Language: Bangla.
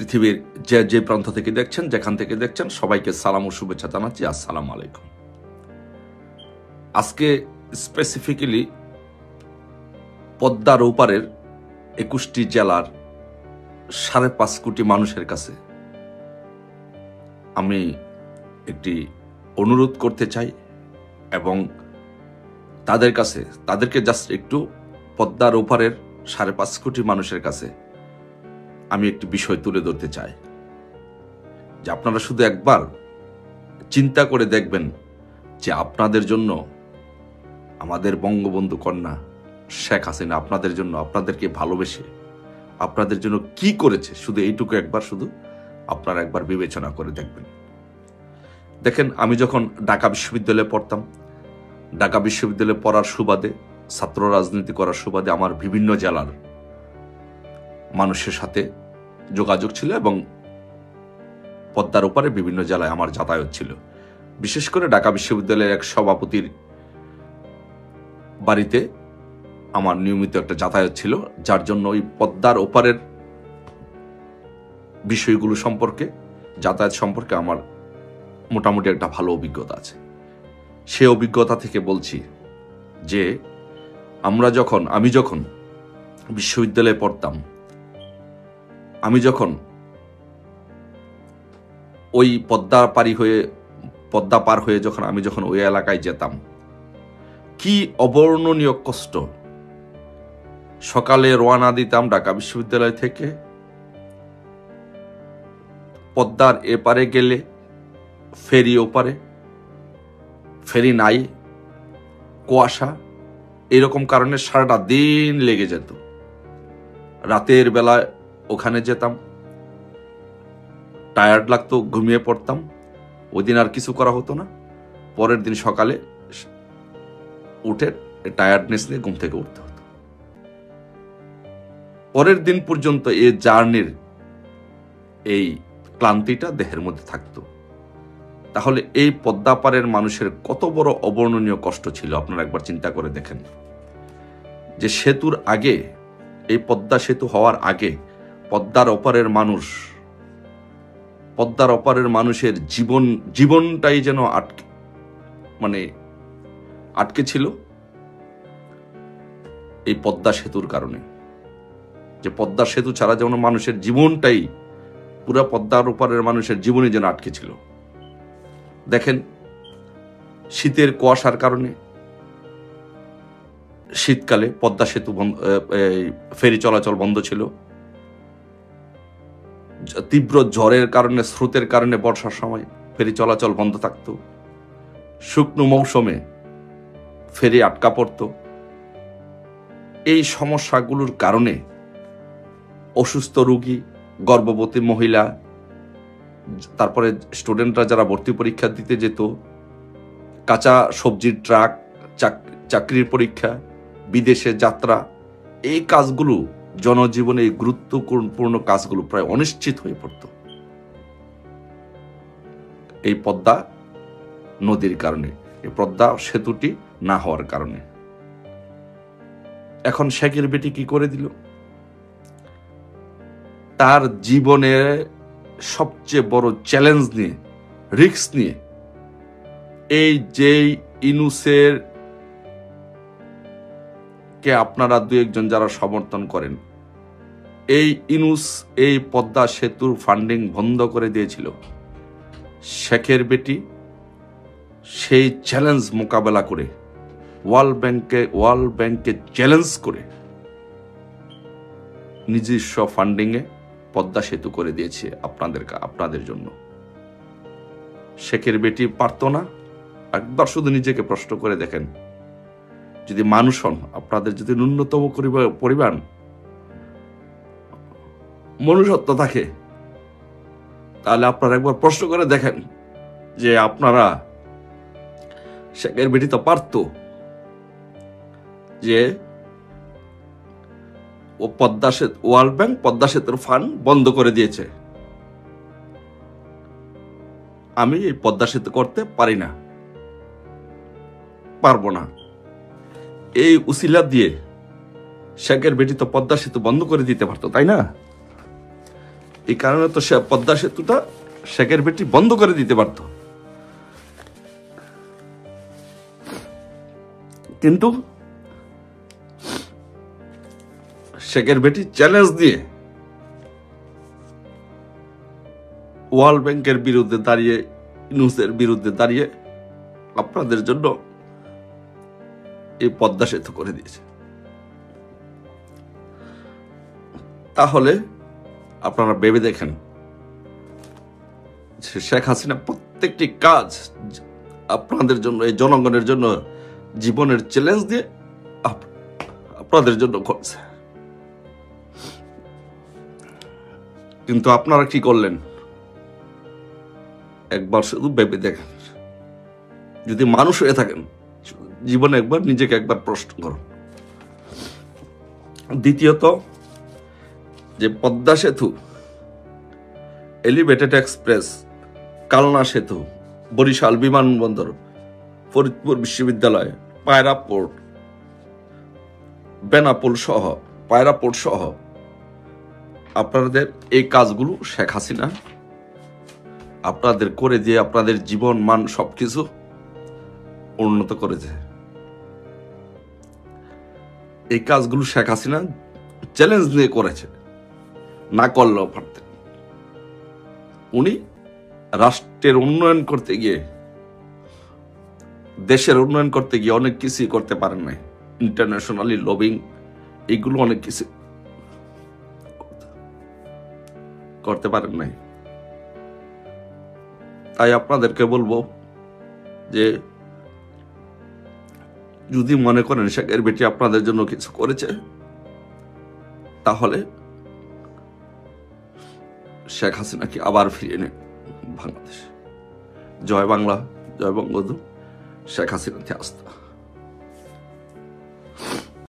পৃথিবীর যে যে প্রান্ত থেকে দেখছেন, যেখান থেকে দেখছেন, সবাইকে সালাম ও শুভেচ্ছা জানাচ্ছি। আসসালামু আলাইকুম। আজকে স্পেসিফিক্যালি পদ্মার ওপারের 21টি জেলার 5.5 কোটি মানুষের কাছে আমি একটি অনুরোধ করতে চাই এবং তাদেরকে জাস্ট একটু পদ্মার ওপারের 5.5 কোটি মানুষের কাছে আমি একটি বিষয় তুলে ধরতে চাই যে আপনারা শুধু একবার চিন্তা করে দেখবেন যে আপনাদের জন্য আমাদের বঙ্গবন্ধু কন্যা শেখ হাসিনা আপনাদের জন্য, আপনাদেরকে ভালোবেসে আপনাদের জন্য কি করেছে, শুধু এইটুকু আপনারা একবার বিবেচনা করে দেখবেন। দেখেন, আমি যখন ঢাকা বিশ্ববিদ্যালয়ে পড়তাম, ঢাকা বিশ্ববিদ্যালয়ে পড়ার সুবাদে, ছাত্র রাজনীতি করার সুবাদে আমার বিভিন্ন জেলার মানুষের সাথে যোগাযোগ ছিল এবং পদ্মার ওপারে বিভিন্ন জেলায় আমার যাতায়াত ছিল। বিশেষ করে ঢাকা বিশ্ববিদ্যালয়ের এক সভাপতির বাড়িতে আমার নিয়মিত একটা যাতায়াত ছিল, যার জন্য ওই পদ্মার ওপারের বিষয়গুলো সম্পর্কে, যাতায়াত সম্পর্কে আমার মোটামুটি একটা ভালো অভিজ্ঞতা আছে। সে অভিজ্ঞতা থেকে বলছি যে আমি যখন বিশ্ববিদ্যালয়ে পড়তাম, আমি যখন ওই পদ্মা পার হয়ে যখন ওই এলাকায় যেতাম, কি অবর্ণনীয় কষ্ট। সকালে রওনা দিতাম ঢাকা বিশ্ববিদ্যালয় থেকে, পদ্মার এপারে গেলে ফেরি ওপারে, ফেরি নাই, কুয়াশা, এরকম কারণে সারাটা দিন লেগে যেত। রাতের বেলায় ওখানে যেতাম, টায়ার্ড লাগতো, ঘুমিয়ে পড়তাম। ওই দিন আর কিছু করা হতো না। পরের দিন সকালে উঠে টায়ার্ডনেস নিয়ে ঘুম থেকে উঠতে হতো। পরের দিন পর্যন্ত এই জার্নির এই ক্লান্তিটা দেহের মধ্যে থাকতো। তাহলে এই পদ্মা পারের মানুষের কত বড় অবর্ণনীয় কষ্ট ছিল আপনারা একবার চিন্তা করে দেখেন। যে সেতুর আগে, এই পদ্মা সেতু হওয়ার আগে পদ্মার ওপারের মানুষের জীবনটাই যেন আটকে ছিল এই পদ্মা সেতুর কারণে। যে পদ্মা সেতু ছাড়া যেমন মানুষের জীবনটাই, পুরা পদ্মার ওপারের মানুষের জীবনই যেন আটকে ছিল। দেখেন, শীতের কুয়াশার কারণে শীতকালে পদ্মা সেতু ফেরি চলাচল বন্ধ ছিল। তীব্র ঝড়ের কারণে, স্রোতের কারণে বর্ষার সময় ফেরি চলাচল বন্ধ থাকত। শুকনো মৌসুমে ফেরি আটকা পড়ত। এই সমস্যাগুলোর কারণে অসুস্থ রোগী, গর্ভবতী মহিলা, তারপরে স্টুডেন্টরা যারা ভর্তি পরীক্ষা দিতে যেত, কাঁচা সবজির ট্রাক, চাকরির পরীক্ষা, বিদেশে যাত্রা, এই কাজগুলো, জনজীবনে এই গুরুত্বপূর্ণ কাজগুলো প্রায় অনিশ্চিত হয়ে পড়ত এই পদ্মা নদীর কারণে, এই পদ্মা সেতুটি না হওয়ার কারণে। এখন শেখের বেটি কি করে দিল? তার জীবনে সবচেয়ে বড় চ্যালেঞ্জ নিয়ে, রিস্ক নিয়ে, এই যে ইনুসের কে আপনারা দু একজন যারা সমর্থন করেন, এই ইনুস এই পদ্মা সেতুর ফান্ডিং বন্ধ করে দিয়েছিল। শেখের বেটি সেই চ্যালেঞ্জ মোকাবেলা করে ওয়ার্ল্ড ব্যাংকে চ্যালেঞ্জ করে নিজস্ব ফান্ডিংয়ে পদ্মা সেতু করে দিয়েছে আপনাদের জন্য। শেখের বেটি পারতো না? একবার শুধু নিজেকে প্রশ্ন করে দেখেন। যদি মানুষ হন, আপনাদের যদি ন্যূনতম পরিমাণ মনুষ্যত্ব থাকে, তাহলে আপনারা একবার প্রশ্ন করে দেখেন যে আপনারা, শেখের বেটি তো পারতো যে ও ওয়ার্ল্ড ব্যাংক পদ্মা সেতুর ফান্ড বন্ধ করে দিয়েছে, আমি এই পদ্মা সেতু করতে পারি না, পারবো না। এই উসিলা দিয়ে শেখের বেটি তো পদ্মা সেতু বন্ধ করে দিতে পারতো, তাই না? এই কারণে তো সে পদ্মা সেতুটা শেখের বেটি বন্ধ করে দিতে পারত, কিন্তু শেখের বেটি চ্যালেঞ্জ দিয়ে ওয়ার্ল্ড ব্যাংকের বিরুদ্ধে দাঁড়িয়ে, ইউনুসের বিরুদ্ধে দাঁড়িয়ে আপনাদের জন্য এই পদ্মা সেতু করে দিয়েছে। তাহলে আপনারা ভেবে দেখেন যে শেখ হাসিনা প্রত্যেকটি কাজ আপনাদের জন্য, এই জনগণের জন্য জীবনের চ্যালেঞ্জ দিয়ে আপনাদের জন্য করছে। কিন্তু আপনারা কি করলেন একবার শুধু ভেবে দেখেন। যদি মানুষ হয়ে থাকেন জীবনে একবার নিজেকে একবার প্রশ্ন করুন। দ্বিতীয়ত, যে পদ্মা সেতু, এলিভেটেড এক্সপ্রেস, কালনা সেতু, বরিশাল বিমানবন্দর, ফরিদপুর বিশ্ববিদ্যালয়, পায়রা পোর্ট, বেনাপোল সহ, পায়রা পোর্ট সহ আপনাদের এই কাজগুলো শেখ হাসিনা আপনাদের করে দিয়ে আপনাদের জীবন মান সবকিছু উন্নত করেছে। এই কাজগুলো শেখ হাসিনা চ্যালেঞ্জ নিয়ে করেছে, না করলেও পারতেন। উনি রাষ্ট্রের উন্নয়ন করতে গিয়ে, দেশের উন্নয়ন করতে গিয়ে অনেক কিছুই করতে পারেন নাই। ইন্টারন্যাশনালি লবিং, এগুলো অনেক কিছু করতে পারেন নাই। তাই আপনাদেরকে বলবো যে যদি মনে করেন শেখের বেটি আপনাদের জন্য কিছু করেছে, তাহলে শেখ হাসিনাকে আবার ফিরিয়ে নেন বাংলাদেশে। জয় বাংলা, জয় বঙ্গবন্ধু, শেখ হাসিনাতে আস্থা।